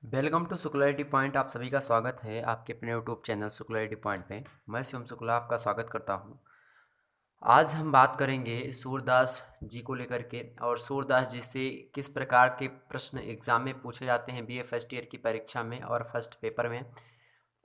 Welcome to शुक्लरिटी point. आप सभी का स्वागत है आपके अपने यूट्यूब चैनल शुक्लरिटी पॉइंट पे। मैं शिवम शुक्ला आपका स्वागत करता हूं। आज हम बात करेंगे सूरदास जी को लेकर के, और सूरदास जी से किस प्रकार के प्रश्न एग्जाम में पूछे जाते हैं बीए फर्स्ट ईयर की परीक्षा में और फर्स्ट पेपर में।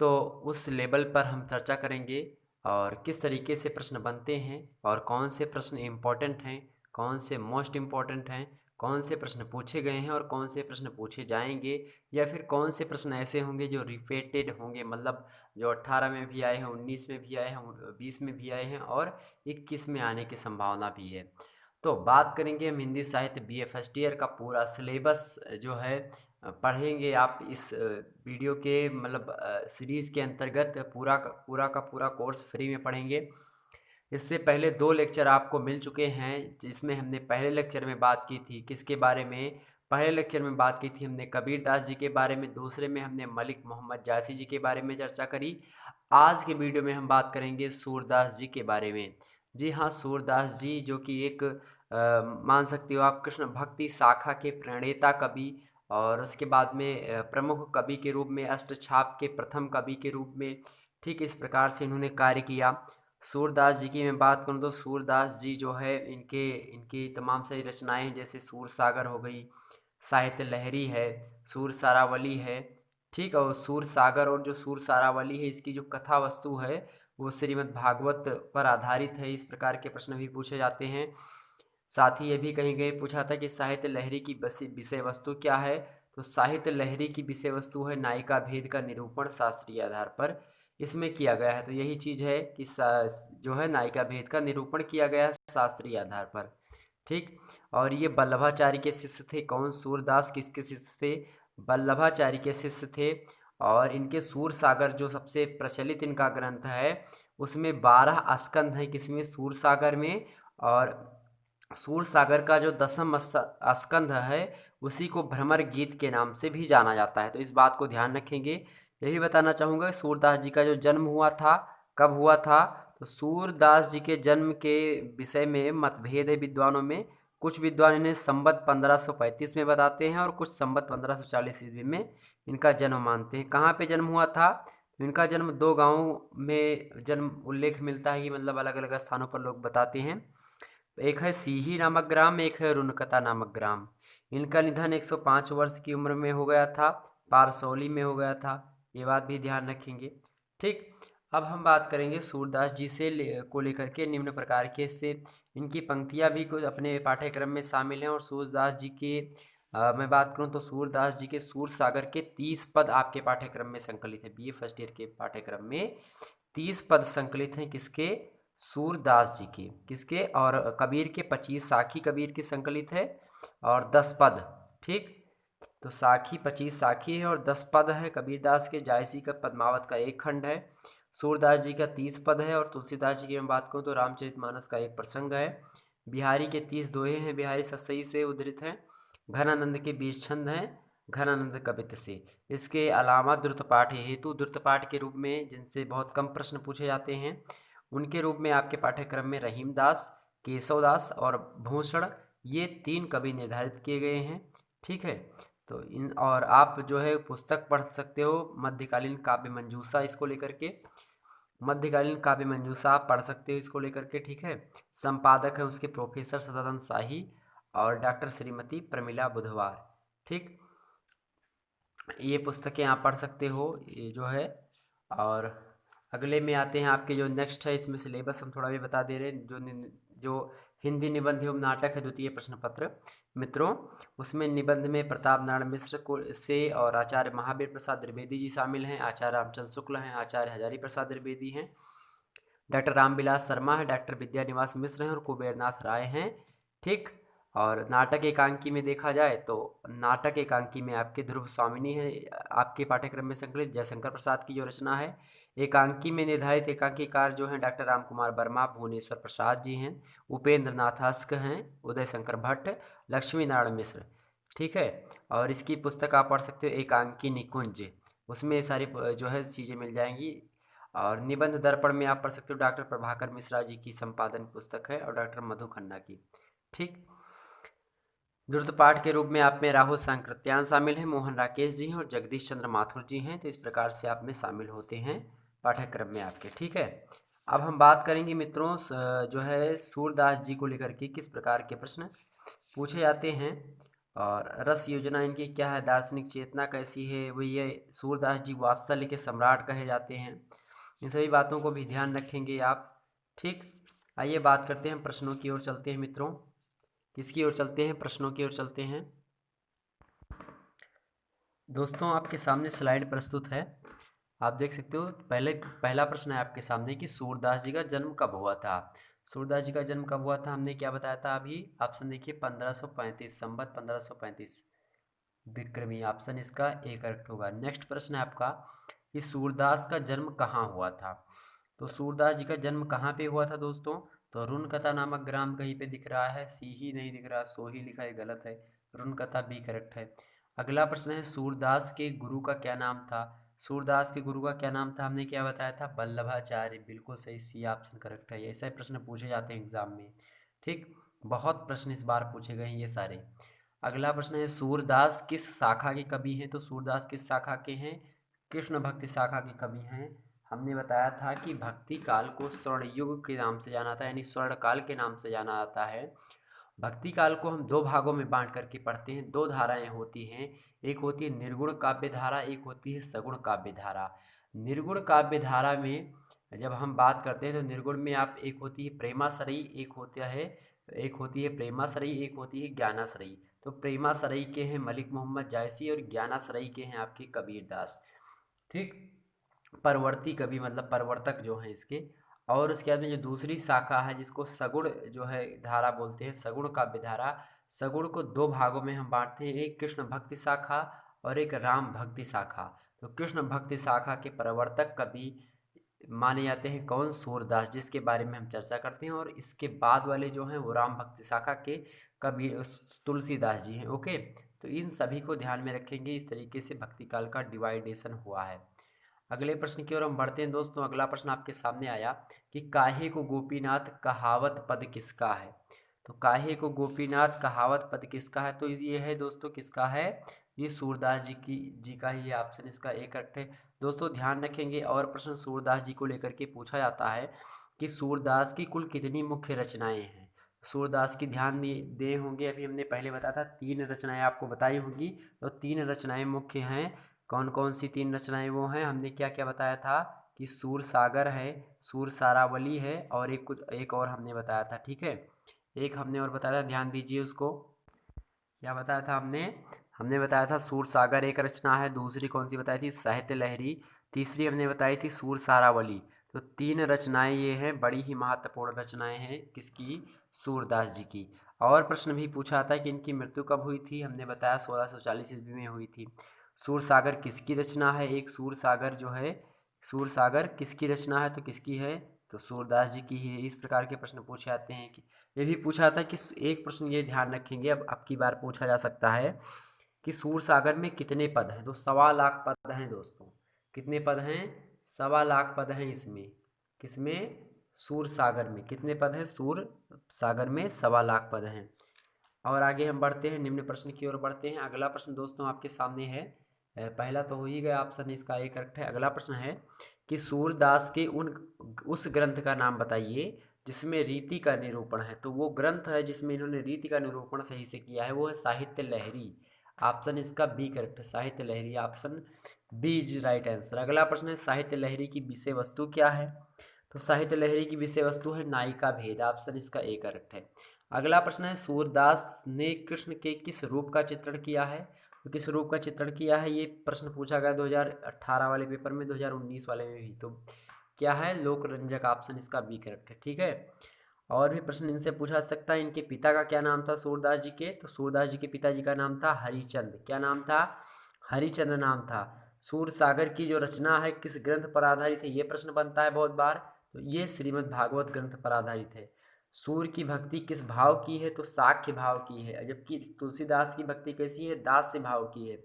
तो उस लेवल पर हम चर्चा करेंगे और किस तरीके से प्रश्न बनते हैं और कौन से प्रश्न इम्पोर्टेंट हैं, कौन से मोस्ट इम्पॉर्टेंट हैं, कौन से प्रश्न पूछे गए हैं और कौन से प्रश्न पूछे जाएंगे, या फिर कौन से प्रश्न ऐसे होंगे जो रिपीटेड होंगे, मतलब जो 18 में भी आए हैं, 19 में भी आए हैं, 20 में भी आए हैं और 21 में आने की संभावना भी है। तो बात करेंगे हम हिंदी साहित्य बीए फर्स्ट ईयर का पूरा सिलेबस जो है पढ़ेंगे आप इस वीडियो के मतलब सीरीज़ के अंतर्गत पूरा का पूरा कोर्स फ्री में पढ़ेंगे। इससे पहले 2 लेक्चर आपको मिल चुके हैं, जिसमें हमने पहले लेक्चर में बात की थी किसके बारे में। पहले लेक्चर में बात की थी हमने कबीर दास जी के बारे में, दूसरे में हमने मलिक मोहम्मद जायसी जी के बारे में चर्चा करी। आज के वीडियो में हम बात करेंगे सूरदास जी के बारे में। जी हाँ, सूरदास जी जो कि एक मान सकते हो आप कृष्ण भक्ति शाखा के प्रणेता कवि, और उसके बाद में प्रमुख कवि के रूप में, अष्टछाप के प्रथम कवि के रूप में, ठीक इस प्रकार से इन्होंने कार्य किया। सूरदास जी की मैं बात करूँ तो सूरदास जी जो है इनके इनकी तमाम सारी रचनाएं हैं, जैसे सूर सागर हो गई, साहित्य लहरी है, सूर सारावली है, ठीक। और सूर सागर और जो सूर सारावली है, इसकी जो कथा वस्तु है वो श्रीमद् भागवत पर आधारित है। इस प्रकार के प्रश्न भी पूछे जाते हैं। साथ ही ये भी कहीं कहीं पूछा था कि साहित्य लहरी की विषय वस्तु क्या है। तो साहित्य लहरी की विषय वस्तु है नायिका भेद का निरूपण शास्त्रीय आधार पर इसमें किया गया है। तो यही चीज़ है कि जो है नायिका भेद का निरूपण किया गया है शास्त्रीय आधार पर, ठीक। और ये वल्लभाचार्य के शिष्य थे। कौन? सूरदास किसके शिष्य थे? वल्लभाचार्य के शिष्य थे। और इनके सूर सागर जो सबसे प्रचलित इनका ग्रंथ है, उसमें 12 स्कंध हैं किसमें? सूर सागर में। और सूर सागर का जो दसम स्कंध है उसी को भ्रमर गीत के नाम से भी जाना जाता है। तो इस बात को ध्यान रखेंगे। यही बताना चाहूँगा सूरदास जी का जो जन्म हुआ था, कब हुआ था। तो सूरदास जी के जन्म के विषय में मतभेद है विद्वानों में। कुछ विद्वान इन्हें संवत 1535 में बताते हैं और कुछ संवत 1540 ईस्वी में इनका जन्म मानते हैं। कहाँ पे जन्म हुआ था? तो इनका जन्म 2 गाँव में जन्म उल्लेख मिलता है कि मतलब अलग अलग स्थानों पर लोग बताते हैं। एक है सीही नामक ग्राम, एक है रुनकता नामक ग्राम। इनका निधन 105 वर्ष की उम्र में हो गया था, पारसौली में हो गया था। ये बात भी ध्यान रखेंगे, ठीक। अब हम बात करेंगे सूरदास जी को लेकर के निम्न प्रकार के से इनकी पंक्तियाँ भी कुछ अपने पाठ्यक्रम में शामिल हैं। और सूरदास जी के मैं बात करूं तो सूरदास जी के सूर सागर के 30 पद आपके पाठ्यक्रम में संकलित है। बीए फर्स्ट ईयर के पाठ्यक्रम में 30 पद संकलित हैं। किसके? सूरदास जी के। किसके? और कबीर के 25, साखी कबीर की संकलित है और 10 पद, ठीक। तो साखी 25 साखी है और 10 पद है। कबीरदास के जायसी का पद्मावत का एक खंड है। सूरदास जी का 30 पद है। और तुलसीदास जी की मैं बात करूँ तो रामचरितमानस का एक प्रसंग है। बिहारी के 30 दोहे हैं, बिहारी सतसई से उद्धृत हैं। घनानंद के 20 छंद हैं, घनानंद कवित्त से। इसके अलावा द्रुतपाठ हेतु द्रुतपाठ के रूप में जिनसे बहुत कम प्रश्न पूछे जाते हैं, उनके रूप में आपके पाठ्यक्रम में रहीमदास, केशवदास और भूषण, ये 3 कवि निर्धारित किए गए हैं, ठीक है। तो इन और आप जो है पुस्तक पढ़ सकते हो मध्यकालीन काव्य मंजूषा, इसको लेकर के मध्यकालीन काव्य मंजूषा आप पढ़ सकते हो इसको लेकर के, ठीक है। संपादक है उसके प्रोफेसर सदानंद शाही और डॉक्टर श्रीमती प्रमिला बुधवार, ठीक। ये पुस्तकें आप पढ़ सकते हो, ये जो है। और अगले में आते हैं आपके जो नेक्स्ट है, इसमें सिलेबस हम थोड़ा भी बता दे रहे हैं। जो हिंदी निबंध एवं नाटक है द्वितीय प्रश्न पत्र मित्रों, उसमें निबंध में प्रताप नारायण मिश्र को से और आचार्य महावीर प्रसाद द्विवेदी जी शामिल हैं, आचार्य रामचंद्र शुक्ल हैं, आचार्य हजारी प्रसाद द्विवेदी हैं, डॉक्टर रामविलास शर्मा है, डॉक्टर विद्यानिवास मिश्र हैं और कुबेरनाथ राय हैं, ठीक। और नाटक एकांकी में देखा जाए तो नाटक एकांकी में आपके ध्रुव स्वामिनी है आपके पाठ्यक्रम में संकलित, जयशंकर प्रसाद की जो रचना है। एकांकी में निर्धारित एकांकीकार जो हैं डॉक्टर राम कुमार वर्मा, भुवनेश्वर प्रसाद जी हैं, उपेंद्र नाथ अस्क हैं, उदय शंकर भट्ट, लक्ष्मी नारायण मिश्र, ठीक है। और इसकी पुस्तक आप पढ़ सकते हो एकांकी निकुंज, उसमें सारी जो है चीज़ें मिल जाएंगी। और निबंध दर्पण में आप पढ़ सकते हो डॉक्टर प्रभाकर मिश्रा जी की संपादन पुस्तक है और डॉक्टर मधु खन्ना की, ठीक। द्रुत पाठ के रूप में आप में राहुल सांकृत्यान शामिल हैं, मोहन राकेश जी हैं और जगदीश चंद्र माथुर जी हैं। तो इस प्रकार से आप में शामिल होते हैं पाठ्यक्रम में आपके, ठीक है। अब हम बात करेंगे मित्रों जो है सूरदास जी को लेकर के किस प्रकार के प्रश्न पूछे जाते हैं और रस योजना इनकी क्या है, दार्शनिक चेतना कैसी है, वो ये सूरदास जी वात्सल्य के सम्राट कहे जाते हैं। इन सभी बातों को भी ध्यान रखेंगे आप, ठीक। आइए बात करते हैं, प्रश्नों की ओर चलते हैं मित्रों। किसकी ओर चलते हैं? प्रश्नों की ओर चलते हैं। दोस्तों आपके सामने स्लाइड प्रस्तुत है, आप देख सकते हो। पहला प्रश्न है आपके सामने कि सूरदास जी का जन्म कब हुआ था। सूरदास जी का जन्म कब हुआ था, हमने क्या बताया था अभी। ऑप्शन देखिए 1535, संवत 1535 विक्रमी। ऑप्शन इसका ए करेक्ट होगा। नेक्स्ट प्रश्न है आपका कि सूरदास का जन्म कहाँ हुआ था। तो सूरदास जी का जन्म कहाँ पे हुआ था दोस्तों। तो रुनकथा नामक ग्राम कहीं पे दिख रहा है, सी ही नहीं दिख रहा, सो ही लिखा है, गलत है। रुनकथा बी करेक्ट है। अगला प्रश्न है सूरदास के गुरु का क्या नाम था। सूरदास के गुरु का क्या नाम था, हमने क्या बताया था, वल्लभाचार्य। बिल्कुल सही, सी ऑप्शन करेक्ट है। ऐसे प्रश्न पूछे जाते हैं एग्जाम में, ठीक। बहुत प्रश्न इस बार पूछे गए हैं ये सारे। अगला प्रश्न है सूरदास किस शाखा के कवि हैं। तो सूरदास किस शाखा के हैं, कृष्ण भक्ति शाखा के कवि हैं। हमने बताया था कि भक्ति काल को स्वर्ण युग के नाम से जाना था, यानी स्वर्ण काल के नाम से जाना जाता है। भक्ति काल को हम दो भागों में बांट करके पढ़ते हैं। दो धाराएं होती हैं, एक होती है निर्गुण काव्य धारा, एक होती है सगुण काव्य धारा। निर्गुण काव्य धारा में जब हम बात करते हैं तो निर्गुण में आप एक होती है प्रेमाश्रयी, एक होती है प्रेमाश्रयी, एक होती है ज्ञानाश्रयी। तो प्रेमाश्रयी के हैं मलिक मोहम्मद जायसी और ज्ञानाश्रयी के हैं आपके कबीर दास, ठीक। परवर्ती कवि मतलब प्रवर्तक जो हैं इसके। और उसके बाद में जो दूसरी शाखा है जिसको सगुण जो है धारा बोलते हैं, सगुण काव्य धारा। सगुण को दो भागों में हम बांटते हैं, एक कृष्ण भक्ति शाखा और एक राम भक्ति शाखा। तो कृष्ण भक्ति शाखा के प्रवर्तक कवि माने जाते हैं कौन, सूरदास, जिसके बारे में हम चर्चा करते हैं। और इसके बाद वाले जो हैं वो राम भक्ति शाखा के कवि तुलसीदास जी हैं, ओके। तो इन सभी को ध्यान में रखेंगे, इस तरीके से भक्ति काल का डिवाइडेशन हुआ है। अगले प्रश्न की ओर हम बढ़ते हैं दोस्तों। अगला प्रश्न आपके सामने आया कि काहे को गोपीनाथ कहावत पद किसका है। तो काहे को गोपीनाथ कहावत पद किसका है, तो ये है दोस्तों किसका है, ये सूरदास जी का ही ऑप्शन इसका एक करेक्ट है। दोस्तों ध्यान रखेंगे और प्रश्न सूरदास जी को लेकर के पूछा जाता है कि सूरदास की कुल कितनी मुख्य रचनाएं हैं। सूरदास की ध्यान दे होंगे, अभी हमने पहले बताया था 3 रचनाएं आपको बताई होंगी। तो 3 रचनाएं मुख्य हैं। कौन कौन सी 3 रचनाएं वो हैं, हमने क्या क्या बताया था कि सूर सागर है, सूर सारावली है और एक और हमने बताया था, ठीक है। एक हमने और बताया था, ध्यान दीजिए उसको। क्या बताया था हमने, हमने बताया था सूर सागर एक रचना है, दूसरी कौन सी बताई थी, साहित्य लहरी, तीसरी हमने बताई थी सूर सारावली। तो 3 रचनाएं ये हैं, बड़ी ही महत्वपूर्ण रचनाएं हैं किसकी, सूरदास जी की। और प्रश्न भी पूछा था कि इनकी मृत्यु कब हुई थी, हमने बताया 1640 ईस्वी में हुई थी। सूर सागर किसकी रचना है, एक सूर सागर जो है, सूर सागर किसकी रचना है, तो किसकी है, तो सूरदास जी की ही है। इस प्रकार के प्रश्न पूछे जाते हैं। कि ये भी पूछा था कि एक प्रश्न ये ध्यान रखेंगे, अब की बार पूछा जा सकता है कि सूर सागर में कितने पद हैं। तो 1.25 लाख पद हैं दोस्तों। कितने पद हैं, 1.25 लाख पद हैं इसमें, किसमें, सूर सागर में। कितने पद हैं, सूर सागर में 1.25 लाख पद हैं। और आगे हम बढ़ते हैं, निम्न प्रश्न की ओर बढ़ते हैं। अगला प्रश्न दोस्तों आपके सामने है, पहला तो हो ही गया ऑप्शन इसका एक करेक्ट है। अगला प्रश्न है कि सूरदास के उस ग्रंथ का नाम बताइए जिसमें रीति का निरूपण है। तो वो ग्रंथ है जिसमें इन्होंने रीति का निरूपण सही से किया है, वो है साहित्य लहरी। ऑप्शन इसका बी करेक्ट है, Sahitya Lahari, option B is right answer. अगला प्रश्न है साहित्य लहरी की विषय वस्तु क्या है। तो साहित्य लहरी की विषय वस्तु है नायिका भेद, ऑप्शन इसका ए करेक्ट है। अगला प्रश्न है सूरदास ने कृष्ण के किस रूप का चित्रण किया है। तो किस रूप का चित्रण किया है, ये प्रश्न पूछा गया 2018 वाले पेपर में, 2019 वाले में भी। तो क्या है, लोक रंजक, ऑप्शन इसका बी करेक्ट है, ठीक है। और भी प्रश्न इनसे पूछा जा सकता है, इनके पिता का क्या नाम था सूरदास जी के। तो सूरदास जी के पिताजी का नाम था हरिचंद। क्या नाम था, हरिचंद नाम था। सूर सागर की जो रचना है किस ग्रंथ पर आधारित है, ये प्रश्न बनता है बहुत बार। तो ये श्रीमद् भागवत ग्रंथ पर आधारित है। सूर की भक्ति किस भाव की है, तो साख्य भाव की है। जबकि तुलसीदास की भक्ति कैसी है, दास से भाव की है।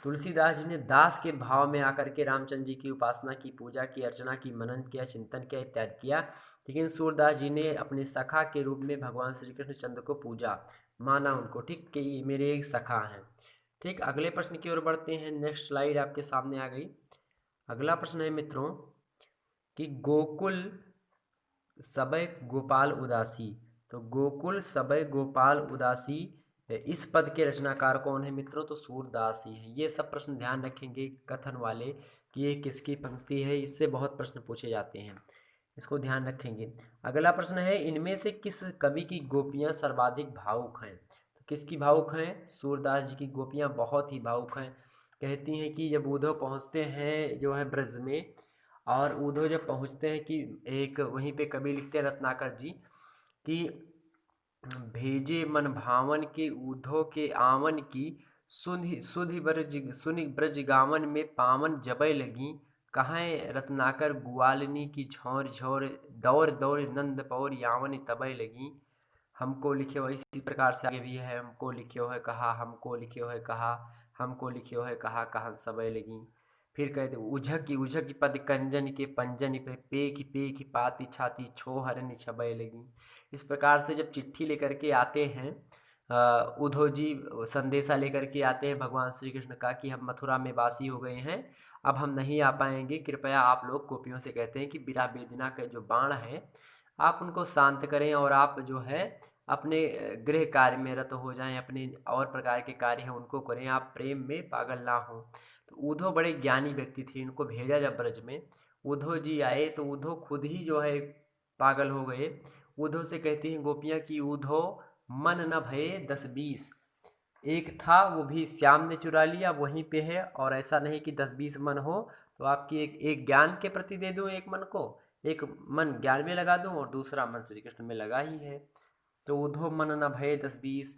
तुलसीदास जी ने दास के भाव में आकर के रामचंद्र जी की उपासना की, पूजा की, अर्चना की, मनन किया, चिंतन किया, इत्यादि किया। लेकिन सूरदास जी ने अपने सखा के रूप में भगवान श्री कृष्ण चंद्र को पूजा। माना उनको, ठीक, कि ये मेरे एक सखा हैं। ठीक, अगले प्रश्न की ओर बढ़ते हैं। नेक्स्ट स्लाइड आपके सामने आ गई। अगला प्रश्न है मित्रों कि गोकुल सबय गोपाल उदासी। तो गोकुल सबय गोपाल उदासी, इस पद के रचनाकार कौन है मित्रों? तो सूरदास ही है। ये सब प्रश्न ध्यान रखेंगे कथन वाले कि ये किसकी पंक्ति है, इससे बहुत प्रश्न पूछे जाते हैं, इसको ध्यान रखेंगे। अगला प्रश्न है, इनमें से किस कवि की गोपियाँ सर्वाधिक भावुक हैं? तो किसकी भावुक हैं? सूरदास जी की गोपियाँ बहुत ही भावुक हैं। कहती हैं कि जब उद्धव पहुँचते हैं जो है ब्रज में, और उद्धव जब पहुँचते हैं कि एक वहीं पे कवि लिखते हैं रत्नाकर जी कि भेजे मन भावन के उद्धव के आवन की, सुधि सुधि ब्रज सुनि ब्रज गावन में पावन जबै लगी, कहाँ रत्नाकर ग्वालिनी की झोर झोर, दौर दौर नंद पौर यावन तबै लगी। हमको लिखे हो, इसी प्रकार से आगे भी है, हमको लिखे हो है कहा, हमको लिखे हो है कहा, हमको लिखे हो है कहा, कहाँ सबय लगी। फिर कहते उझकी पद कंजन के पंजन पे की पाती छाती छो हरन छबय लगी। इस प्रकार से जब चिट्ठी लेकर के आते हैं उद्धव जी, संदेशा लेकर के आते हैं भगवान श्री कृष्ण का कि हम मथुरा में वासी हो गए हैं, अब हम नहीं आ पाएंगे, कृपया आप लोग गोपियों से कहते हैं कि विरह वेदना के जो बाण हैं आप उनको शांत करें और आप जो है अपने गृह कार्य में रत हो जाएं, अपने और प्रकार के कार्य हैं उनको करें, आप प्रेम में पागल ना हो। तो उद्धव बड़े ज्ञानी व्यक्ति थे, इनको भेजा जब ब्रज में, उद्धव जी आए तो उद्धव खुद ही जो है पागल हो गए। उद्धव से कहती हैं गोपियाँ कि उद्धव मन न भये 10-20, एक था वो भी श्याम ने चुरा लिया, वहीं पे है, और ऐसा नहीं कि 10-20 मन हो तो आपकी एक एक ज्ञान के प्रति दे दूं, एक मन को, एक मन ज्ञान में लगा दूं और दूसरा मन श्री कृष्ण में लगा ही है। तो उद्धव मन न भये 10-20।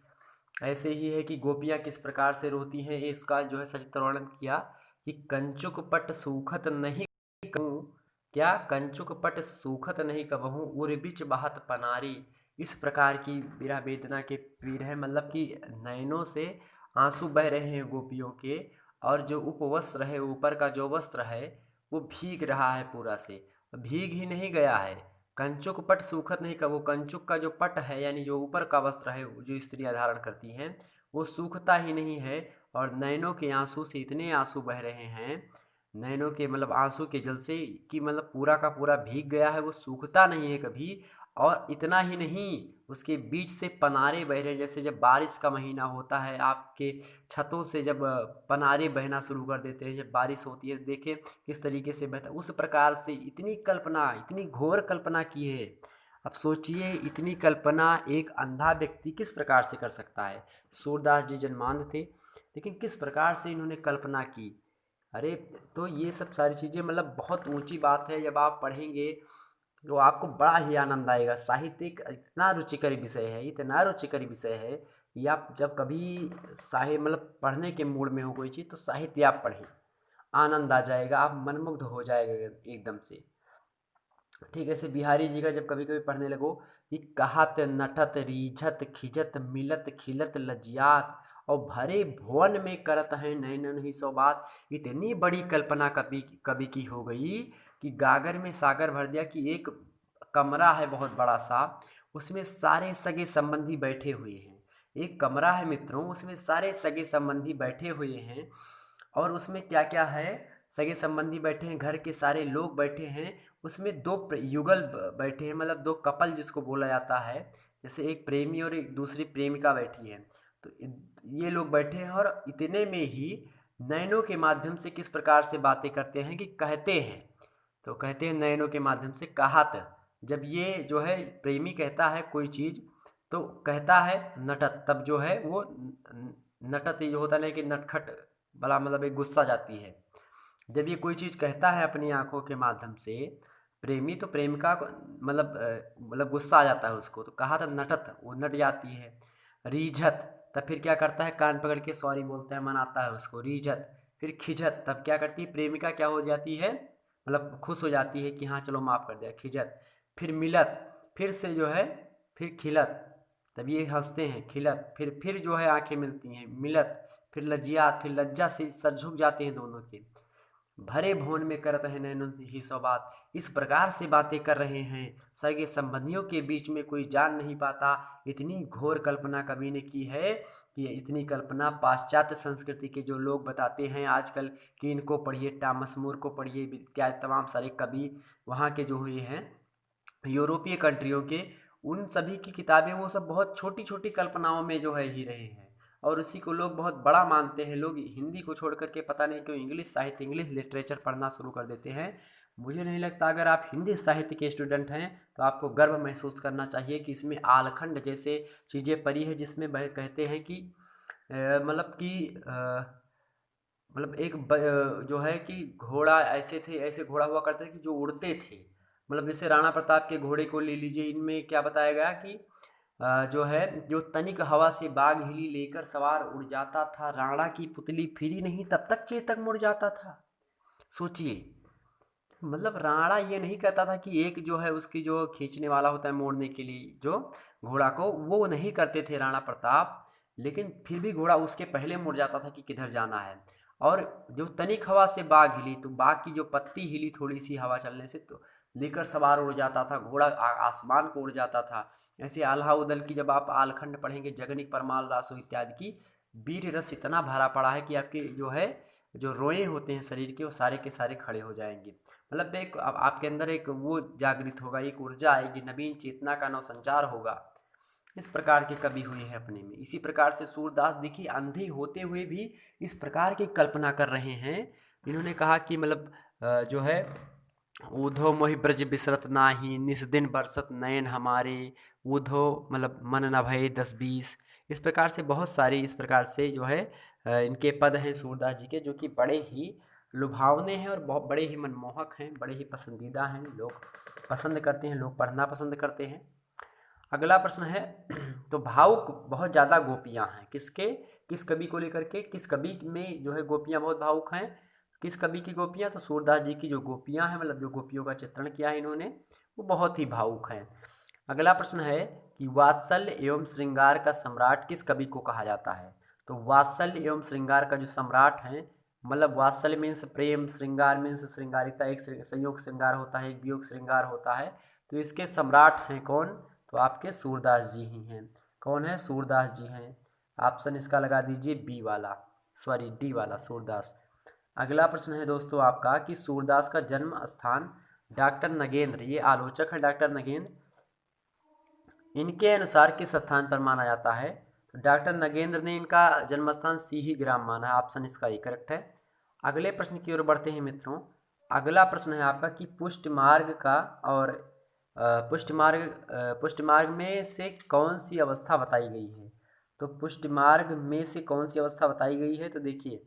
ऐसे ही है कि गोपियाँ किस प्रकार से रोती हैं, इसका जो है सचित्र वर्णन किया कि कंचुक पट सूखत नहीं कहूँ, क्या कंचुक पट सूखत नहीं कबहूँ, उर बिच बहत पनारी। इस प्रकार की विरह वेदना के पीर है, मतलब कि नयनों से आंसू बह रहे हैं गोपियों के, और जो उपवस्त्र है, ऊपर का जो वस्त्र है वो भीग रहा है पूरा से, भीग ही नहीं गया है। कंचुक पट सूखत नहीं, का वो कंचुक का जो पट है यानी जो ऊपर का वस्त्र है जो स्त्रियां धारण करती हैं वो सूखता ही नहीं है, और नैनों के आंसू से इतने आंसू बह रहे हैं, नैनों के मतलब आंसू के जल से, कि मतलब पूरा का पूरा भीग गया है, वो सूखता नहीं है कभी। और इतना ही नहीं, उसके बीच से पनारे बह रहे हैं, जैसे जब बारिश का महीना होता है आपके छतों से जब पनारे बहना शुरू कर देते हैं, जब बारिश होती है देखें किस तरीके से बहता, उस प्रकार से इतनी कल्पना, इतनी घोर कल्पना की है। अब सोचिए इतनी कल्पना एक अंधा व्यक्ति किस प्रकार से कर सकता है। सूरदास जी जन्मांध थे, लेकिन किस प्रकार से इन्होंने कल्पना की। अरे, तो ये सब सारी चीज़ें मतलब बहुत ऊंची बात है, जब आप पढ़ेंगे तो आपको बड़ा ही आनंद आएगा। साहित्य एक इतना रुचिकर विषय है, इतना रुचिकर विषय है कि आप जब कभी मतलब पढ़ने के मूड में हो कोई चीज़, तो साहित्य आप पढ़ें, आनंद आ जाएगा, आप मनमुग्ध हो जाएगा एकदम से। ठीक है, ऐसे बिहारी जी का जब कभी कभी पढ़ने लगो कि कहत नटत रीझत खिजत मिलत खिलत लजियात, और भरे भुवन में करत है नैनन ही सौ बात। इतनी बड़ी कल्पना कवि कवि की हो गई कि गागर में सागर भर दिया, कि एक कमरा है बहुत बड़ा सा, उसमें सारे सगे संबंधी बैठे हुए हैं। एक कमरा है मित्रों, उसमें सारे सगे संबंधी बैठे हुए हैं, और उसमें क्या क्या है, सगे संबंधी बैठे हैं, घर के सारे लोग बैठे हैं, उसमें दो युगल बैठे हैं, मतलब दो कपल जिसको बोला जाता है, जैसे एक प्रेमी और एक दूसरी प्रेमिका बैठी है, तो ये लोग बैठे हैं, और इतने में ही नैनों के माध्यम से किस प्रकार से बातें करते हैं कि कहते हैं, तो कहते हैं नैनों के माध्यम से कहात। जब ये जो है प्रेमी कहता है कोई चीज़, तो कहता है नटत, तब जो है वो नटत ये जो होता है कि नटखट बड़ा, मतलब एक गुस्सा जाती है। जब ये कोई चीज़ कहता है अपनी आंखों के माध्यम से प्रेमी, तो प्रेमिका को मतलब गुस्सा आ जाता है उसको, तो कहा था नटत, वो नट जाती है। रीझत, तब फिर क्या करता है, कान पकड़ के सॉरी बोलता है, मनाता है उसको, रीझत। फिर खिझत, तब क्या करती है प्रेमिका, क्या हो जाती है, मतलब खुश हो जाती है कि हाँ चलो माफ़ कर दिया, खिझत। फिर मिलत, फिर से जो है, फिर खिलत, तब ये हंसते हैं, खिलत, फिर जो है आंखें मिलती हैं, मिलत। फिर लज्जियात, फिर लज्जा से सर झुक जाते हैं दोनों के। भरे भवन में करत है नैनों ही सौ बात। इस प्रकार से बातें कर रहे हैं, सगे संबंधियों के बीच में कोई जान नहीं पाता। इतनी घोर कल्पना कवि ने की है कि इतनी कल्पना पाश्चात्य संस्कृति के जो लोग बताते हैं आजकल कि इनको पढ़िए, टॉमस मूर को पढ़िए, इत्यादि तमाम सारे कवि वहाँ के जो हुए हैं यूरोपीय कंट्रियों के, उन सभी की किताबें वो सब बहुत छोटी छोटी कल्पनाओं में जो है ही रहे हैं, और उसी को लोग बहुत बड़ा मानते हैं। लोग हिंदी को छोड़ करके पता नहीं क्यों इंग्लिश साहित्य, इंग्लिश लिटरेचर पढ़ना शुरू कर देते हैं। मुझे नहीं लगता, अगर आप हिंदी साहित्य के स्टूडेंट हैं तो आपको गर्व महसूस करना चाहिए कि इसमें आलखंड जैसे चीज़ें पढ़ी है, जिसमें वह कहते हैं कि मतलब कि मतलब एक जो है कि घोड़ा ऐसे थे, ऐसे घोड़ा हुआ करते थे कि जो उड़ते थे। मतलब जैसे राणा प्रताप के घोड़े को ले लीजिए, इनमें क्या बताया गया कि जो है, जो तनिक हवा से बाघ हिली लेकर सवार उड़ जाता था, राणा की पुतली फिरी नहीं तब तक चेतक मुड़ जाता था। सोचिए, मतलब राणा ये नहीं करता था कि एक जो है उसकी जो खींचने वाला होता है मोड़ने के लिए जो घोड़ा को, वो नहीं करते थे राणा प्रताप, लेकिन फिर भी घोड़ा उसके पहले मुड़ जाता था कि किधर जाना है। और जो तनिक हवा से बाघ हिली, तो बाघ की जो पत्ती हिली थोड़ी सी हवा चलने से, तो लेकर सवार उड़ जाता था घोड़ा, आसमान को उड़ जाता था। ऐसे आल्हा उदल की जब आप आलखंड पढ़ेंगे, जगनिक परमाल रासो इत्यादि की, वीर रस इतना भरा पड़ा है कि आपके जो है जो रोए होते हैं शरीर के, वो सारे के सारे खड़े हो जाएंगे। मतलब एक आपके अंदर एक वो जागृत होगा, एक ऊर्जा आएगी, नवीन चेतना का नवसंचार होगा। इस प्रकार के कवि हुए हैं अपने में। इसी प्रकार से सूरदास देखिए अंधे होते हुए भी इस प्रकार की कल्पना कर रहे हैं। इन्होंने कहा कि मतलब जो है, ऊधो मोहि ब्रज बिसरत नाही, निस दिन बरसत नयन हमारे, ऊधो मतलब मन न भये 10-20। इस प्रकार से बहुत सारी इस प्रकार से जो है इनके पद हैं सूरदास जी के, जो कि बड़े ही लुभावने हैं और बहुत बड़े ही मनमोहक हैं, बड़े ही पसंदीदा हैं, लोग पसंद करते हैं, लोग पढ़ना पसंद करते हैं। अगला प्रश्न है तो भावुक बहुत ज़्यादा गोपियाँ हैं, किसके, किस कवि को लेकर के, किस कवि में जो है गोपियाँ बहुत भावुक हैं, किस कवि की गोपियाँ, तो सूरदास जी की जो गोपियाँ हैं, मतलब जो गोपियों का चित्रण किया है इन्होंने, वो बहुत ही भावुक हैं। अगला प्रश्न है कि वात्सल्य एवं श्रृंगार का सम्राट किस कवि को कहा जाता है। तो वात्सल्य एवं श्रृंगार का जो सम्राट है, मतलब वात्सल्य मीन्स प्रेम, श्रृंगार मीन्स श्रृंगारिता, एक संयोग श्रृंगार होता है, एक वियोग श्रृंगार होता है, तो इसके सम्राट हैं कौन, तो आपके सूरदास जी ही हैं। कौन है, सूरदास जी हैं। ऑप्शन इसका लगा दीजिए बी वाला, सॉरी डी वाला, सूरदास। अगला प्रश्न है दोस्तों आपका कि सूरदास का जन्म स्थान, डॉक्टर नगेंद्र, ये आलोचक है डॉक्टर नगेंद्र, इनके अनुसार किस स्थान पर माना जाता है। तो डॉक्टर नगेंद्र ने इनका जन्म स्थान सीही ग्राम माना है, ऑप्शन इसका ही करेक्ट है। अगले प्रश्न की ओर बढ़ते हैं मित्रों। अगला प्रश्न है आपका कि पुष्ट मार्ग का और पुष्ट मार्ग में से कौन सी अवस्था बताई गई है। तो पुष्ट मार्ग में से कौन सी अवस्था बताई गई है, तो देखिए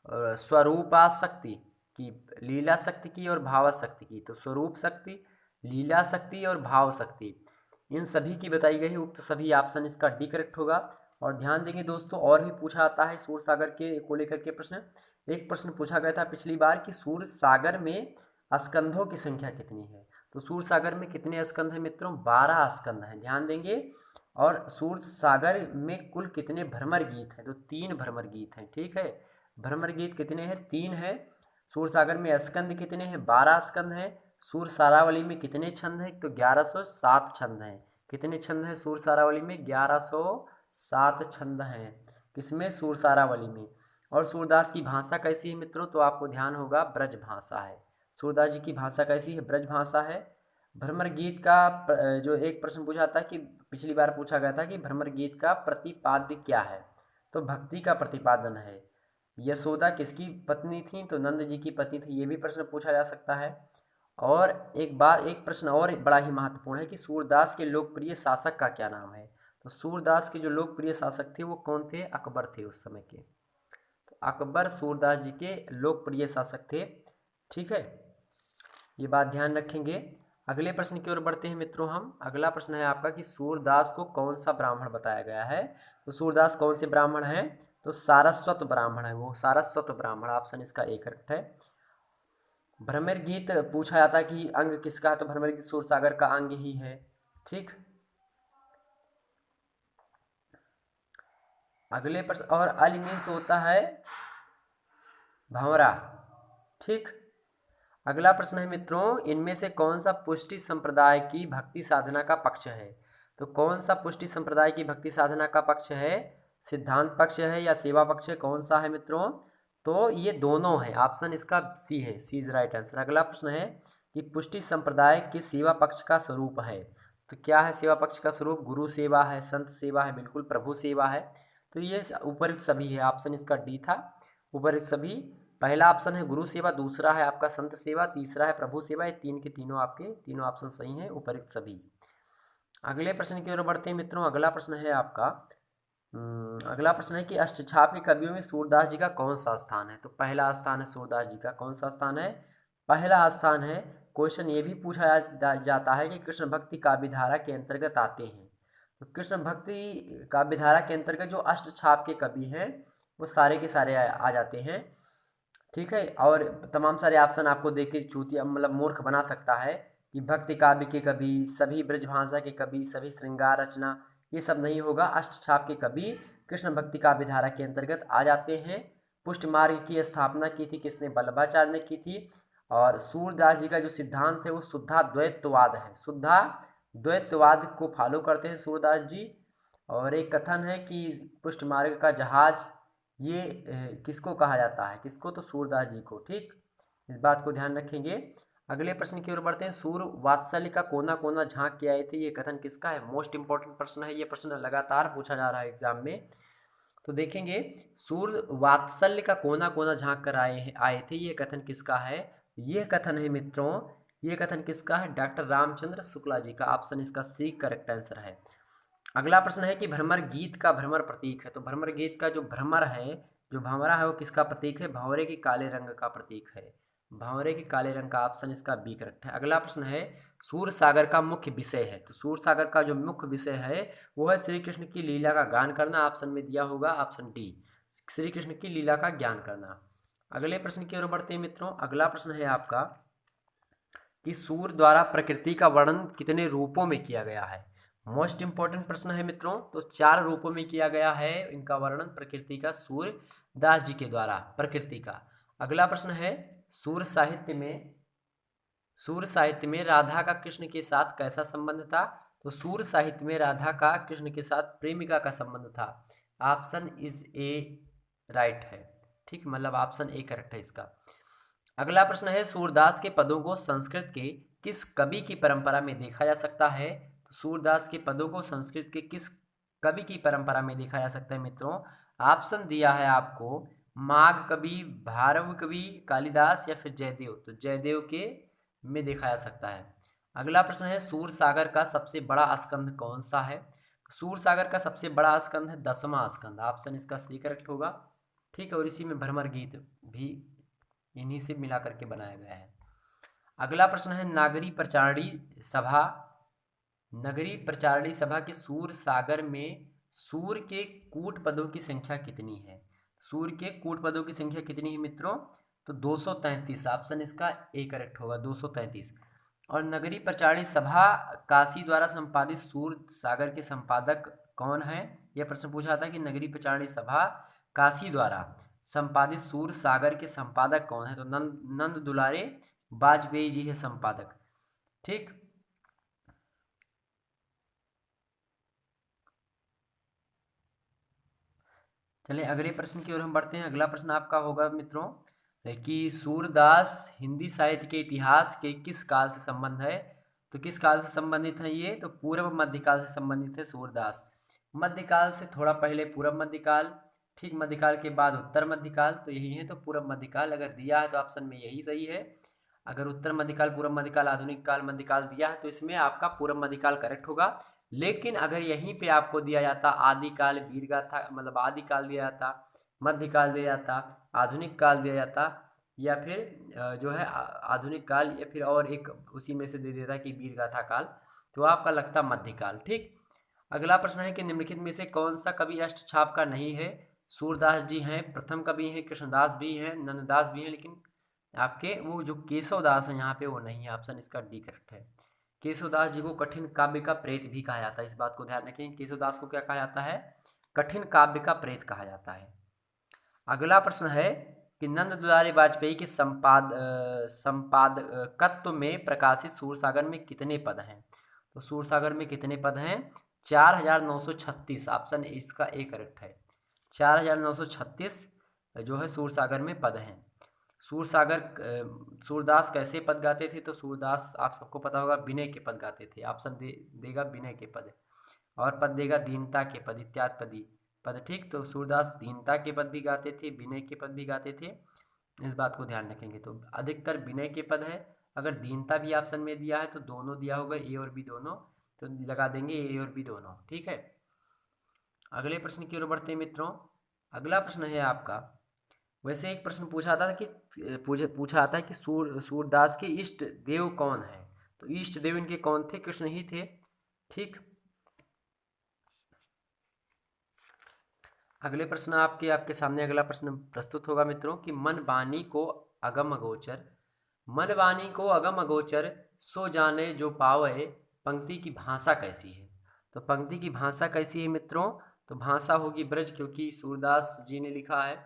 स्वरूपाशक्ति की, लीला शक्ति की और भाव शक्ति की। तो स्वरूप शक्ति, लीला शक्ति और भाव शक्ति, इन सभी की बताई गई है। उक्त सभी ऑप्शन इसका डी करेक्ट होगा। और ध्यान देंगे दोस्तों, और भी पूछा आता है सूर सागर के को लेकर के प्रश्न। एक प्रश्न पूछा गया था पिछली बार कि सूर सागर में स्कंधों की संख्या कितनी है। तो सूर सागर में कितने स्कंध हैं मित्रों, 12 स्कंध हैं, ध्यान देंगे। और सूर सागर में कुल कितने भ्रमर गीत हैं, तो 3 भ्रमर गीत हैं, ठीक है। भ्रमर गीत कितने हैं, 3 है। सूर सागर में स्कंद कितने हैं, 12 स्कंद हैं। सूर सारावली में कितने छंद हैं, तो 1107 छंद हैं। कितने छंद हैं सूर सारावली में, 1107 छंद हैं। किसमें, सूर सारावली में। और सूरदास की भाषा कैसी है मित्रों, तो आपको ध्यान होगा ब्रज भाषा है। सूरदास जी की भाषा कैसी है, ब्रज भाषा है। भ्रमर गीत का जो एक प्रश्न पूछा था कि पिछली बार पूछा गया था कि भ्रमर गीत का प्रतिपाद्य क्या है, तो भक्ति का प्रतिपादन है। यशोदा किसकी पत्नी थी, तो नंद जी की पत्नी थी, ये भी प्रश्न पूछा जा सकता है। और एक बार एक प्रश्न और बड़ा ही महत्वपूर्ण है कि सूरदास के लोकप्रिय शासक का क्या नाम है। तो सूरदास के जो लोकप्रिय शासक थे वो कौन थे, अकबर थे उस समय के। तो अकबर सूरदास जी के लोकप्रिय शासक थे, ठीक है, ये बात ध्यान रखेंगे। अगले प्रश्न की ओर बढ़ते हैं मित्रों हम। अगला प्रश्न है आपका कि सूरदास को कौन सा ब्राह्मण बताया गया है। तो सूरदास कौन से ब्राह्मण है, तो सारस्वत ब्राह्मण है वो, सारस्वत ब्राह्मण, ऑप्शन इसका ए करेक्ट है। भ्रमर गीत पूछा जाता है कि अंग किसका है, तो भ्रमर गीत सूरसागर का अंग ही है, ठीक। अगले प्रश्न, और अल मीन्स होता है भंवरा, ठीक। अगला प्रश्न है मित्रों, इनमें से कौन सा पुष्टि संप्रदाय की भक्ति साधना का पक्ष है? तो कौन सा पुष्टि संप्रदाय की भक्ति साधना का पक्ष है? सिद्धांत पक्ष है या सेवा पक्ष है? कौन सा है मित्रों? तो ये दोनों है। ऑप्शन इसका सी है, सी इज राइट आंसर। अगला प्रश्न है कि पुष्टि संप्रदाय के सेवा पक्ष का स्वरूप है। तो क्या है सेवा पक्ष का स्वरूप? गुरु सेवा है, संत सेवा है, बिल्कुल प्रभु सेवा है। तो ये उपयुक्त सभी है। ऑप्शन इसका डी था, उपयुक्त सभी। पहला ऑप्शन है गुरु सेवा, दूसरा है आपका संत सेवा, तीसरा है प्रभु सेवा। ये तीन के तीनों आपके तीनों ऑप्शन सही हैं, उपयुक्त सभी। अगले प्रश्न की ओर बढ़ते हैं मित्रों। अगला प्रश्न है आपका, अगला प्रश्न है कि अष्टछाप के कवियों में सूरदास जी का कौन सा स्थान है? तो पहला स्थान है सूरदास जी का। कौन सा स्थान है? पहला स्थान है। क्वेश्चन ये भी पूछा जाता है कि कृष्ण भक्ति काव्यधारा के अंतर्गत आते हैं। तो कृष्ण भक्ति काव्यधारा के अंतर्गत जो अष्टछाप के कवि हैं वो सारे के सारे आ जाते हैं। ठीक है। और तमाम सारे ऑप्शन आपको देख के चूतिया मतलब मूर्ख बना सकता है कि भक्ति काव्य के कवि, सभी ब्रजभाषा के कवि, सभी श्रृंगार रचना, ये सब नहीं होगा। अष्टछाप के कवि कृष्ण भक्ति काव्य धारा के अंतर्गत आ जाते हैं। पुष्ट मार्ग की स्थापना की थी किसने? वल्लभाचार्य ने की थी। और सूरदास जी का जो सिद्धांत है वो शुद्धा द्वैतवाद है। शुद्धा द्वैतवाद को फॉलो करते हैं सूरदास जी। और एक कथन है कि पुष्ट मार्ग का जहाज, ये किसको कहा जाता है? किसको? तो सूरदास जी को। ठीक, इस बात को ध्यान रखेंगे। अगले प्रश्न की ओर बढ़ते हैं। सूर वात्सल्य का कोना कोना झांक के आए थे, ये कथन किसका है? मोस्ट इंपॉर्टेंट प्रश्न है, ये प्रश्न लगातार पूछा जा रहा है एग्जाम में। तो देखेंगे, सूर वात्सल्य का कोना कोना झांक कर आए थे, ये कथन किसका है? ये कथन है मित्रों, ये कथन किसका है? डॉक्टर रामचंद्र शुक्ला जी का। ऑप्शन इसका सी करेक्ट आंसर है। अगला प्रश्न है कि भ्रमर गीत का भ्रमर प्रतीक है। तो भ्रमर गीत का जो भ्रमर है, जो भंवरा है, वो किसका प्रतीक है? भंवरे के काले रंग का प्रतीक है। भंवरे के काले रंग का। ऑप्शन इसका बी करेक्ट है। अगला प्रश्न है सूर सागर का मुख्य विषय है। तो सूर सागर का जो मुख्य विषय है वो है श्री कृष्ण की लीला का गान करना। ऑप्शन में दिया होगा ऑप्शन डी, श्री कृष्ण की लीला का ज्ञान करना। अगले प्रश्न की ओर बढ़ते हैं मित्रों। अगला प्रश्न है आपका कि सूर द्वारा प्रकृति का वर्णन कितने रूपों में किया गया है? मोस्ट इंपॉर्टेंट प्रश्न है मित्रों। तो 4 रूपों में किया गया है इनका वर्णन प्रकृति का, सूरदास जी के द्वारा प्रकृति का। अगला प्रश्न है सूर साहित्य में राधा का कृष्ण के साथ कैसा संबंध था? तो सूर साहित्य में राधा का कृष्ण के साथ प्रेमिका का संबंध था। ऑप्शन इज ए राइट है। ठीक, मतलब ऑप्शन ए करेक्ट है इसका। अगला प्रश्न है सूरदास के पदों को संस्कृत के किस कवि की परंपरा में देखा जा सकता है? तो सूरदास के पदों को संस्कृत के किस कवि की परंपरा में देखा जा सकता है मित्रों? ऑप्शन दिया है आपको, माघ कवि, भारव कवि, कालिदास या फिर जयदेव। तो जयदेव के में देखा जा सकता है। अगला प्रश्न है सूर सागर का सबसे बड़ा स्कंध कौन सा है? सूर सागर का सबसे बड़ा स्कंध है 10वां स्कंध। ऑप्शन इसका सी करेक्ट होगा। ठीक है, और इसी में भ्रमर गीत भी इन्हीं से मिला करके बनाया गया है। अगला प्रश्न है नगरी प्रचारणी सभा के सूर सागर में सूर के कूट पदों की संख्या कितनी है? सूर के कूट पदों की संख्या कितनी है मित्रों? तो 233। ऑप्शन इसका ए करेक्ट होगा, 233। और नगरी प्रचारणी सभा काशी द्वारा संपादित सूर सागर के संपादक कौन है? यह प्रश्न पूछा था कि नगरी प्रचारणी सभा काशी द्वारा संपादित सूर सागर के संपादक कौन है? तो नंद दुलारे वाजपेयी जी है संपादक। ठीक, चलिए अगले प्रश्न की ओर हम बढ़ते हैं। अगला प्रश्न आपका होगा मित्रों कि सूरदास हिंदी साहित्य के इतिहास के किस काल से संबंध है? तो किस काल से संबंधित है ये? तो पूर्व मध्यकाल से संबंधित है सूरदास। मध्यकाल से थोड़ा पहले पूर्व मध्यकाल, ठीक, मध्यकाल के बाद उत्तर मध्यकाल, तो यही है। तो पूर्व मध्यकाल अगर दिया है तो ऑप्शन में यही सही है। अगर उत्तर मध्यकाल, पूर्व मध्यकाल, आधुनिक काल, मध्यकाल दिया है तो इसमें आपका पूर्व मध्यकाल करेक्ट होगा। लेकिन अगर यहीं पे आपको दिया जाता आदिकाल, वीरगाथा मतलब आदिकाल दिया जाता, मध्यकाल दिया जाता, आधुनिक काल दिया जाता, या फिर जो है आधुनिक काल, या फिर और एक उसी में से दे देता कि वीरगाथा काल, तो आपका लगता मध्यकाल। ठीक, अगला प्रश्न है कि निम्नलिखित में से कौन सा कवि अष्टछाप का नहीं है? सूरदास जी हैं, प्रथम कवि हैं, कृष्णदास भी हैं, नंददास भी हैं, लेकिन आपके वो जो केशवदास है यहाँ पे वो नहीं है। ऑप्शन इसका डी करेक्ट है। केशवदास जी को कठिन काव्य का प्रेत भी कहा जाता है, इस बात को ध्यान रखें। केशवदास को क्या कहा जाता है? कठिन काव्य का प्रेत कहा जाता है। अगला प्रश्न है कि नंद दुलारे वाजपेयी के संपादकत्व में प्रकाशित सूरसागर में कितने पद हैं? तो सूरसागर में कितने पद हैं? 4936। ऑप्शन इसका ए करेक्ट है। 4936 जो है सूरसागर में पद हैं। सूरदास कैसे पद गाते थे? तो सूरदास आप सबको पता होगा विनय के पद गाते थे। ऑप्शन देगा विनय के पद, और पद देगा दीनता के पद, इत्यादि पद। ठीक, तो सूरदास दीनता के पद भी गाते थे, विनय के पद भी गाते थे। इस बात को ध्यान रखेंगे। तो अधिकतर विनय के पद है। अगर दीनता भी ऑप्शन में दिया है तो दोनों दिया होगा, ए और बी दोनों, तो लगा देंगे ए और बी दोनों। ठीक है, अगले प्रश्न की ओर बढ़ते हैं मित्रों। अगला प्रश्न है आपका, वैसे एक प्रश्न पूछा था कि पूछा था कि सूरदास के इष्ट देव कौन है? तो इष्ट देव इनके कौन थे? कृष्ण ही थे। ठीक, अगले प्रश्न आपके सामने अगला प्रश्न प्रस्तुत होगा मित्रों कि मन वाणी को अगम अगोचर सो जाने जो पावे, पंक्ति की भाषा कैसी है? तो पंक्ति की भाषा कैसी है मित्रों? तो भाषा होगी ब्रज, क्योंकि सूरदास जी ने लिखा है।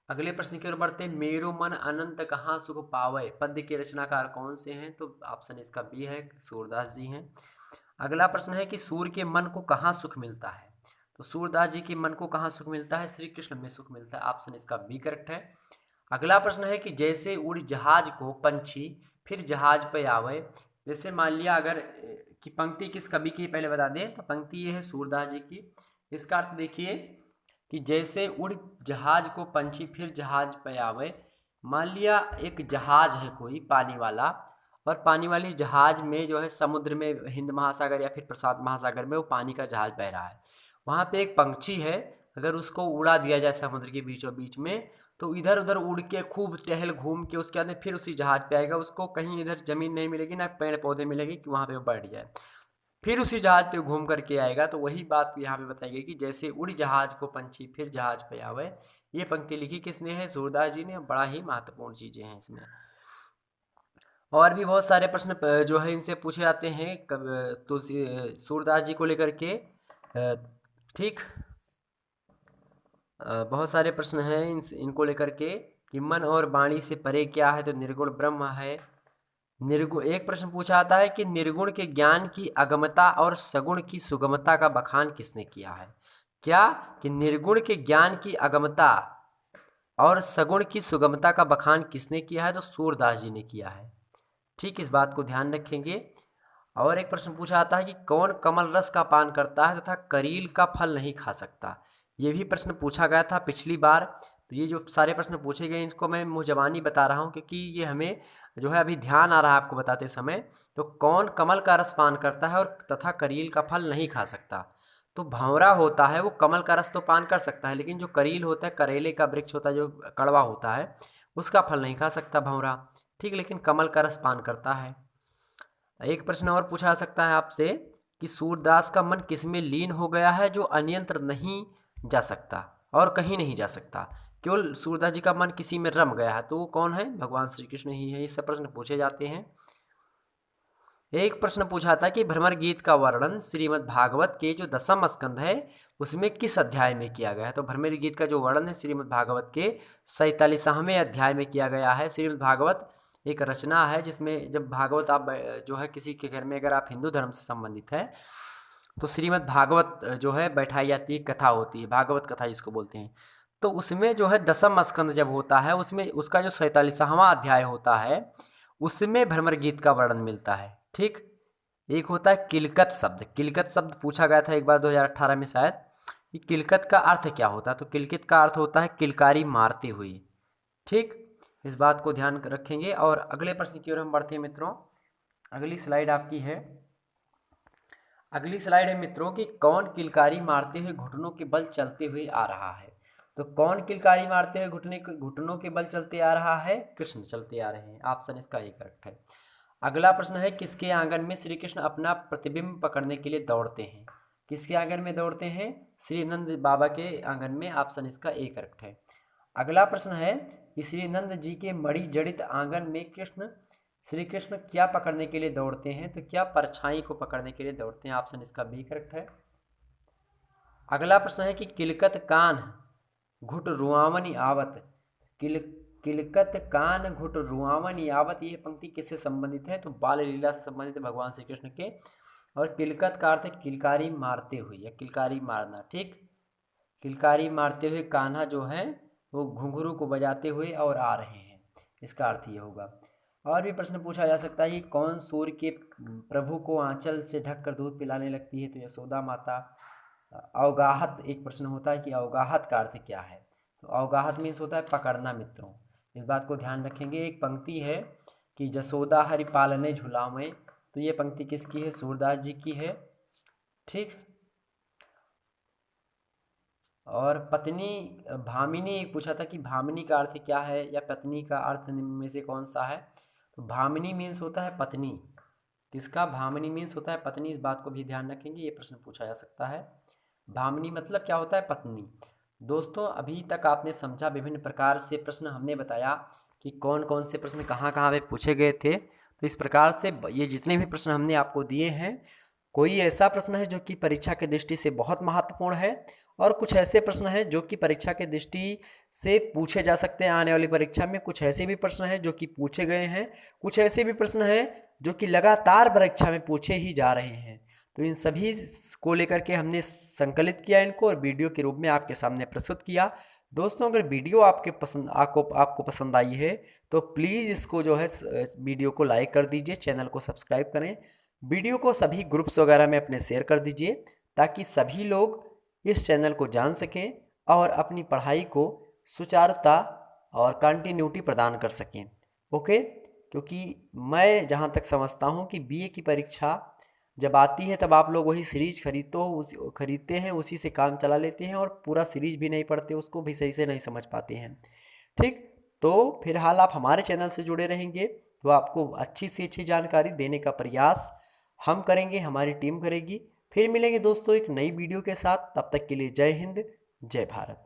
अगले प्रश्न की ओर बढ़ते हैं, मेरो मन अनंत कहाँ सुख पावे, पद्य के रचनाकार कौन से हैं? तो ऑप्शन इसका बी है, सूरदास जी हैं। अगला प्रश्न है कि सूर्य के मन को कहाँ सुख मिलता है? तो सूरदास जी के मन को कहाँ सुख मिलता है? श्री कृष्ण में सुख मिलता है। ऑप्शन इसका बी करेक्ट है। अगला प्रश्न है कि जैसे उड़ जहाज को पंछी फिर जहाज पे आवे, जैसे मान लिया अगर कि पंक्ति किस कवि की पहले बता दें, तो पंक्ति ये है सूरदास जी की। इसका अर्थ देखिए कि जैसे उड़ जहाज को पंछी फिर जहाज पे आवे। मान लिया एक जहाज है कोई पानी वाला, और पानी वाली जहाज में जो है समुद्र में, हिंद महासागर या फिर प्रशांत महासागर में वो पानी का जहाज बह रहा है। वहाँ पे एक पंछी है, अगर उसको उड़ा दिया जाए समुद्र के बीचों बीच में, तो इधर उधर उड़ के खूब टहल घूम के उसके बाद में फिर उसी जहाज पे आएगा। उसको कहीं इधर जमीन नहीं मिलेगी, ना पेड़ पौधे मिलेंगे कि वहाँ पे वो बैठ जाए, फिर उसी जहाज पे घूम करके आएगा। तो वही बात यहाँ पे बताई गई कि जैसे उड़ जहाज को पंछी फिर जहाज पे आवे। ये पंक्ति लिखी किसने है? सूरदास जी ने। बड़ा ही महत्वपूर्ण चीजें हैं इसमें। और भी बहुत सारे प्रश्न जो है इनसे पूछे जाते हैं सूरदास जी को लेकर के। ठीक, बहुत सारे प्रश्न हैं इनको लेकर के कि मन और वाणी से परे क्या है? तो निर्गुण ब्रह्म है। निर्गुण, एक प्रश्न पूछा आता है कि निर्गुण के ज्ञान की अगमता और सगुण की सुगमता का बखान किसने किया है? क्या कि निर्गुण के ज्ञान की अगमता और सगुण की सुगमता का बखान किसने किया है? तो सूरदास जी ने किया है। ठीक, इस बात को ध्यान रखेंगे। और एक प्रश्न पूछा आता है कि कौन कमल रस का पान करता है तथा करील का फल नहीं खा सकता? ये भी प्रश्न पूछा गया था पिछली बार। तो ये जो सारे प्रश्न पूछे गए इनको मैं मुँह जबानी बता रहा हूँ, क्योंकि ये हमें जो है अभी ध्यान आ रहा है आपको बताते समय। तो कौन कमल का रस पान करता है और तथा करील का फल नहीं खा सकता? तो भंवरा होता है, वो कमल का रस तो पान कर सकता है, लेकिन जो करील होता है, करेले का वृक्ष होता है जो कड़वा होता है, उसका फल नहीं खा सकता भंवरा। ठीक, लेकिन कमल का रस पान करता है। एक प्रश्न और पूछा जा सकता है आपसे कि सूरदास का मन किसमें लीन हो गया है जो अनियंत्र नहीं जा सकता और कहीं नहीं जा सकता? केवल सूरदास जी का मन किसी में रम गया है, तो वो कौन है? भगवान श्री कृष्ण ही है। ये सब प्रश्न पूछे जाते हैं। एक प्रश्न पूछा था कि भ्रमर गीत का वर्णन श्रीमद् भागवत के जो 10वां स्कंध है उसमें किस अध्याय में किया गया है? तो भ्रमर गीत का जो वर्णन है श्रीमद् भागवत के 47वें अध्याय में किया गया है। श्रीमद् भागवत एक रचना है जिसमें जब भागवत आप जो है किसी के घर में, अगर आप हिंदू धर्म से संबंधित है, तो श्रीमद् भागवत जो है बैठाई जाती है, कथा होती है, भागवत कथा जिसको बोलते हैं। तो उसमें जो है 10वां स्कंद जब होता है, उसमें उसका जो 47वां अध्याय होता है, उसमें भ्रमर गीत का वर्णन मिलता है। ठीक, एक होता है किलकत शब्द। किलकत शब्द पूछा गया था एक बार 2018 में शायद, कि किलकत का अर्थ क्या होता है? तो किलकत का अर्थ होता है किलकारी मारती हुई। ठीक, इस बात को ध्यान रखेंगे। और अगले प्रश्न की ओर हम बढ़ते हैं मित्रों। अगली स्लाइड आपकी है। अगली स्लाइड है मित्रों कि कौन किलकारी मारते हुए घुटनों के बल चलते हुए आ रहा है? तो कौन किलकारी मारते हुए घुटनों के बल चलते आ रहा है? कृष्ण चलते आ रहे हैं। ऑप्शन इसका एक करेक्ट है। अगला प्रश्न है किसके आंगन में श्री कृष्ण अपना प्रतिबिंब पकड़ने के लिए दौड़ते हैं? किसके आंगन में दौड़ते हैं? श्री नंद बाबा के आंगन में। ऑप्शन इसका ए करेक्ट है। अगला प्रश्न है कि श्री नंद जी के मणि जड़ित आंगन में श्री कृष्ण क्या पकड़ने के लिए दौड़ते हैं? तो क्या परछाई को पकड़ने के लिए दौड़ते हैं। ऑप्शन इसका बी करेक्ट है। अगला प्रश्न है कि किलकत कान घुट रुआवनी आवत, किलकत कान घुट रुआवन यावत, ये पंक्ति किससे संबंधित है? तो बाल लीला से संबंधित है भगवान श्री कृष्ण के। और किलकत का अर्थ है किलकारी मारते हुए या किलकारी मारना, ठीक। किलकारी मारते हुए कान्हा जो है वो घुंघरू को बजाते हुए और आ रहे हैं, इसका अर्थ ये होगा। और भी प्रश्न पूछा जा सकता है कि कौन सूर्य के प्रभु को आंचल से ढककर दूध पिलाने लगती है? तो यशोदा माता। अवगाहत एक प्रश्न होता है कि अवगाहत का अर्थ क्या है? तो अवगाहत मीन्स होता है पकड़ना मित्रों, इस बात को ध्यान रखेंगे। एक पंक्ति है कि जसोदा हरि पालने झुलावे, तो ये पंक्ति किसकी है? सूरदास जी की है, ठीक। और पत्नी भामिनी पूछा था कि भामिनी का अर्थ क्या है या पत्नी का अर्थ निम्न में से कौन सा है? तो भामिनी मीन्स होता है पत्नी, किसका? भामिनी मीन्स होता है पत्नी, इस बात को भी ध्यान रखेंगे, ये प्रश्न पूछा जा सकता है। भामिनी मतलब क्या होता है? पत्नी। दोस्तों अभी तक आपने समझा, विभिन्न प्रकार से प्रश्न हमने बताया कि कौन कौन से प्रश्न कहाँ कहाँ पे पूछे गए थे। तो इस प्रकार से ये जितने भी प्रश्न हमने आपको दिए हैं, कोई ऐसा प्रश्न है जो कि परीक्षा की दृष्टि से बहुत महत्वपूर्ण है, और कुछ ऐसे प्रश्न हैं जो कि परीक्षा की दृष्टि से पूछे जा सकते हैं आने वाली परीक्षा में। कुछ ऐसे भी प्रश्न हैं जो कि पूछे गए हैं, कुछ ऐसे भी प्रश्न हैं जो कि लगातार परीक्षा में पूछे ही जा रहे हैं। तो इन सभी को लेकर के हमने संकलित किया इनको और वीडियो के रूप में आपके सामने प्रस्तुत किया। दोस्तों अगर वीडियो आपको पसंद आई है तो प्लीज़ इसको जो है वीडियो को लाइक कर दीजिए, चैनल को सब्सक्राइब करें, वीडियो को सभी ग्रुप्स वगैरह में अपने शेयर कर दीजिए, ताकि सभी लोग इस चैनल को जान सकें और अपनी पढ़ाई को सुचारुता और कंटिन्यूटी प्रदान कर सकें। ओके, क्योंकि मैं जहाँ तक समझता हूँ कि बीए की परीक्षा जब आती है तब आप लोग वही सीरीज खरीदते हैं, उसी से काम चला लेते हैं और पूरा सीरीज भी नहीं पढ़ते, उसको भी सही से नहीं समझ पाते हैं, ठीक। तो फिलहाल आप हमारे चैनल से जुड़े रहेंगे तो आपको अच्छी से अच्छी जानकारी देने का प्रयास हम करेंगे, हमारी टीम करेगी। फिर मिलेंगे दोस्तों एक नई वीडियो के साथ, तब तक के लिए जय हिंद, जय भारत।